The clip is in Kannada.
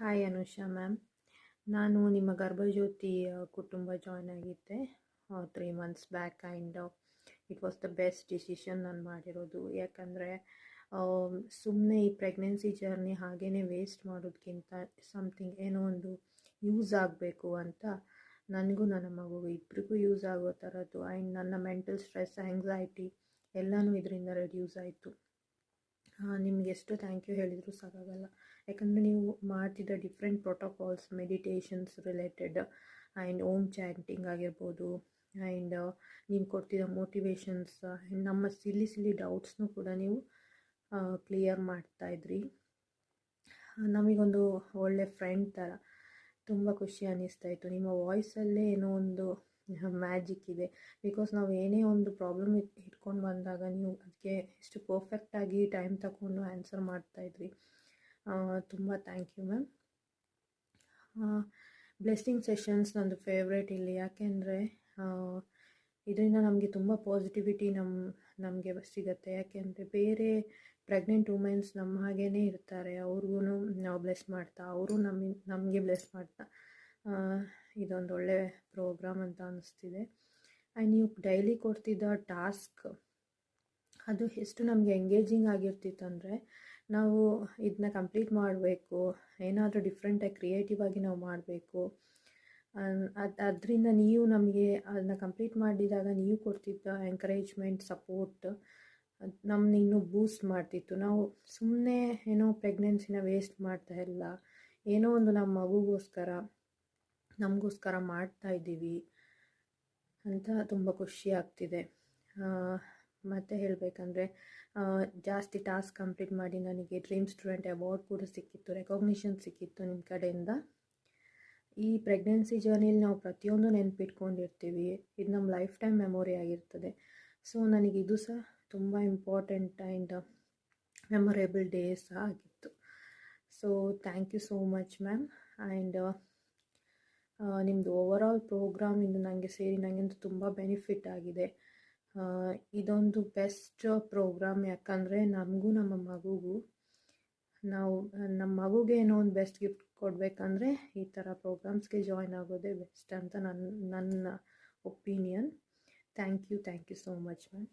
Hi Anusha ma'am. ನಾನು ನಿಮ್ಮ ಗರ್ಭಜ್ಯೋತಿ ಕುಟುಂಬ ಜಾಯ್ನ್ ಆಗಿದ್ದೆ 3 months back. And it was the best decision ನಾನು ಮಾಡಿರೋದು. ಯಾಕಂದರೆ ಸುಮ್ಮನೆ ಈ ಪ್ರೆಗ್ನೆನ್ಸಿ ಜರ್ನಿ ಹಾಗೇ ವೇಸ್ಟ್ ಮಾಡೋದಕ್ಕಿಂತ ಸಮಥಿಂಗ್ ಏನೋ ಒಂದು ಯೂಸ್ ಆಗಬೇಕು ಅಂತ ನನಗೂ ನನ್ನ ಮಗುಗೂ ಇಬ್ಬರಿಗೂ ಯೂಸ್ ಆಗೋ ಥರದ್ದು. ಆ್ಯಂಡ್ ನನ್ನ ಮೆಂಟಲ್ ಸ್ಟ್ರೆಸ್, ಆ್ಯಂಗ್ಸೈಟಿ ಎಲ್ಲನೂ ಇದರಿಂದ ರೆಡ್ಯೂಸ್ ಆಯಿತು. ನಿಮ್ಗೆ ಎಷ್ಟು ಥ್ಯಾಂಕ್ ಯು ಹೇಳಿದರೂ ಸಾಕಾಗಲ್ಲ. ಯಾಕಂದರೆ ನೀವು ಮಾಡ್ತಿದ್ದ different protocols, meditations related and Om chanting ಆಗಿರ್ಬೋದು, ಆ್ಯಂಡ್ ನೀವು ಕೊಡ್ತಿದ್ದ ಮೋಟಿವೇಶನ್ಸ್, ನಮ್ಮ ಸಿಲ್ಲಿ ಡೌಟ್ಸ್ನೂ ಕೂಡ ನೀವು ಕ್ಲಿಯರ್ ಮಾಡ್ತಾಯಿದ್ರಿ. ನಮಗೊಂದು ಒಳ್ಳೆ ಫ್ರೆಂಡ್ ಥರ ತುಂಬ ಖುಷಿ ಅನ್ನಿಸ್ತಾಯಿತ್ತು. ನಿಮ್ಮ ವಾಯ್ಸಲ್ಲೇ ಏನೋ ಒಂದು ಮ್ಯಾಜಿಕ್ ಇದೆ. ಬಿಕಾಸ್ ನಾವು ಏನೇ ಒಂದು ಪ್ರಾಬ್ಲಮ್ ಇಟ್ಕೊಂಡು ಬಂದಾಗ ನೀವು ಅದಕ್ಕೆ ಎಷ್ಟು ಪರ್ಫೆಕ್ಟಾಗಿ ಟೈಮ್ ತಗೊಂಡು ಆನ್ಸರ್ ಮಾಡ್ತಾಯಿದ್ರಿ. ತುಂಬ thank you ma'am. Blessing sessions ನಂದು ಫೇವ್ರೇಟ್ ಇಲ್ಲಿ. ಯಾಕೆಂದರೆ ಇದರಿಂದ ನಮಗೆ ತುಂಬ ಪಾಸಿಟಿವಿಟಿ ನಮಗೆ ಸಿಗುತ್ತೆ. ಯಾಕೆಂದರೆ ಬೇರೆ ಪ್ರೆಗ್ನೆಂಟ್ ವುಮೆನ್ಸ್ ನಮ್ಮ ಹಾಗೇ ಇರ್ತಾರೆ, ಅವ್ರಿಗೂ ನಾವು ಬ್ಲೆಸ್ ಮಾಡ್ತಾ, ಅವರು ನಮಗೆ ಬ್ಲೆಸ್ ಮಾಡ್ತಾ, ಇದೊಂದು ಒಳ್ಳೆ ಪ್ರೋಗ್ರಾಮ್ ಅಂತ ಅನ್ನಿಸ್ತಿದೆ. ಆ್ಯಂಡ್ ನೀವು ಡೈಲಿ ಕೊಡ್ತಿದ್ದ ಟಾಸ್ಕ್ ಅದು ಎಷ್ಟು ನಮಗೆ ಎಂಗೇಜಿಂಗ್ ಆಗಿರ್ತಿತ್ತು ಅಂದರೆ, ನಾವು ಇದನ್ನ ಕಂಪ್ಲೀಟ್ ಮಾಡಬೇಕು, ಏನಾದರೂ ಡಿಫ್ರೆಂಟಾಗಿ ಕ್ರಿಯೇಟಿವ್ ಆಗಿ ನಾವು ಮಾಡಬೇಕು. ಅದರಿಂದ ನೀವು ನಮಗೆ ಅದನ್ನ ಕಂಪ್ಲೀಟ್ ಮಾಡಿದಾಗ ನೀವು ಕೊಡ್ತಿದ್ದ ಎಂಕರೇಜ್ಮೆಂಟ್, ಸಪೋರ್ಟ್ ನಮ್ಮನ್ನ ಇನ್ನೂ ಬೂಸ್ಟ್ ಮಾಡ್ತಿತ್ತು. ನಾವು ಸುಮ್ಮನೆ ಏನೋ ಪ್ರೆಗ್ನೆನ್ಸಿನ ವೇಸ್ಟ್ ಮಾಡ್ತಾ ಇಲ್ಲ, ಏನೋ ಒಂದು ನಮ್ಮ ಮಗುಗೋಸ್ಕರ ನಮಗೋಸ್ಕರ ಮಾಡ್ತಾಯಿದ್ದೀವಿ ಅಂತ ತುಂಬ ಖುಷಿ ಆಗ್ತಿದೆ. ಮತ್ತು ಹೇಳಬೇಕಂದ್ರೆ ಜಾಸ್ತಿ ಟಾಸ್ಕ್ ಕಂಪ್ಲೀಟ್ ಮಾಡಿ ನನಗೆ ಡ್ರೀಮ್ ಸ್ಟೂಡೆಂಟ್ ಅವಾರ್ಡ್ ಕೂಡ ಸಿಕ್ಕಿತ್ತು, ರೆಕಾಗ್ನಿಷನ್ ಸಿಕ್ಕಿತ್ತು ನಿಮ್ಮ ಕಡೆಯಿಂದ. ಈ ಪ್ರೆಗ್ನೆನ್ಸಿ ಜರ್ನಿಲಿ ನಾವು ಪ್ರತಿಯೊಂದು ನೆನಪಿಟ್ಕೊಂಡಿರ್ತೀವಿ, ಇದು ನಮ್ಮ ಲೈಫ್ ಟೈಮ್ ಮೆಮೊರಿ ಆಗಿರ್ತದೆ. ಸೊ ನನಗಿದು ಸಹ ತುಂಬ ಇಂಪಾರ್ಟೆಂಟ್ ಆ್ಯಂಡ್ ಮೆಮೊರೇಬಲ್ ಡೇಸ್ ಆಗಿತ್ತು. So thank you so much ma'am. And ನಿಮ್ಮದು ಓವರಾಲ್ ಪ್ರೋಗ್ರಾಮಿಂದ ನನಗೆ ಸೇರಿ ನನಗಂತೂ ತುಂಬ ಬೆನಿಫಿಟ್ ಆಗಿದೆ. ಇದೊಂದು ಬೆಸ್ಟ್ ಪ್ರೋಗ್ರಾಮ್. ಯಾಕಂದರೆ ನಮಗೂ ನಮ್ಮ ಮಗುಗೂ ನಮ್ಮ ಮಗುಗೆ ಏನೋ ಒಂದು ಬೆಸ್ಟ್ ಗಿಫ್ಟ್ ಕೊಡಬೇಕಂದ್ರೆ ಈ ಥರ ಪ್ರೋಗ್ರಾಮ್ಸ್ಗೆ ಜಾಯ್ನ್ ಆಗೋದೇ ಬೆಸ್ಟ್ ಅಂತ ನನ್ನ opinion. Thank you so much ma'am.